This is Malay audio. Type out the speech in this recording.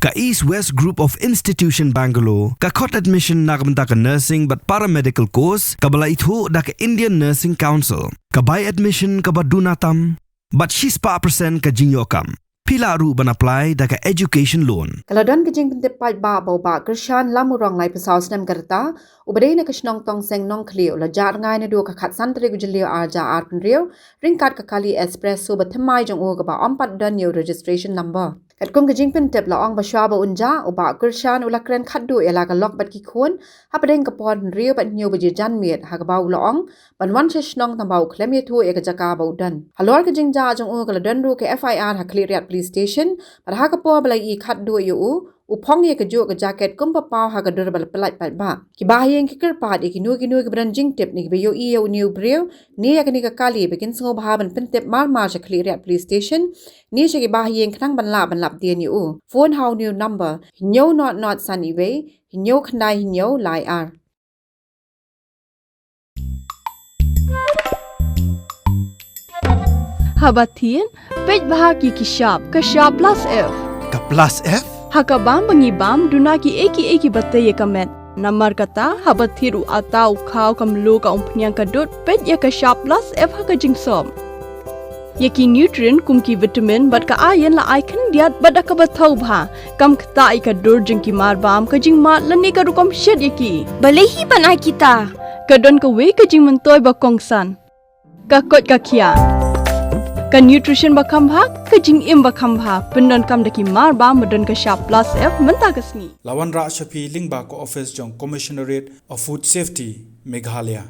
ka East West Group of Institution Bangalore ka khot admission nagamta ka nursing but paramedical course ka bala ithu da ka Indian Nursing Council ka buy admission ka badunatam but she's pa percent ka jinyokam pila ru ban apply da ka education loan Kaladan kajing pintip pa ba Kyrshan lamurong lai pasal senam kerta ubadai na kasnong tong seng nong klio la jar ngai na do ka khat santri gujlio arja arpun rio Ryngkat ka kali espresso ba Thymmai jong o ka ba ompat dan yo registration number kat kum kajing pintip la ong ba shwa ba unja uba Kyrshan ula kren khaddu ela ka lok bat ki khon hapadeng ka pon rio bat nyo ba jan miet ha ka ba ula ong ban wan shnong tam ba klem ye thu e ka jaka ba udan halor kajing ja jong o ka dan ru ka FIR ha clear police station par ha ka po balai I khaddu yo u phong ye ka jo ka jacket kum pa paw ha ka dur bal pelat pat ba ki Bahaïing ki kerpat e ki nu ka bran jing tip ni be yo I yo new brew ni ya ka ni ka kali begin sngo ba ban pintip mar sa clear police station ni she ki Bahaïing knang ban lap dien yo phone how new number nyo not sunny way nyo khnai nyo lai ar Habatin pej bahagi ki shop ka shop plus F ka plus F hakabam bangibam duna ki eki batte ye kamet namar kata habathiru atau khaw kamlu ka umpnyang kadut pej ya ka shop plus F haka jingsom yaki nutrient kum ki vitamin bat ka iron la icon diat bat ka bathau bha kam khta I ka dur jing ki mar bam ka jing mat lani ka rukom shed yaki balehi panai kita kadon ka we ka jing mentoy ba kongsan ka kot ka khia ka nutrition bakam bha ka jing im bakam bha pindon kam daki mar ba modon ka shop plus F menta kasni lawan ra shapi lingba ko office jong commissionerate of food safety Meghalaya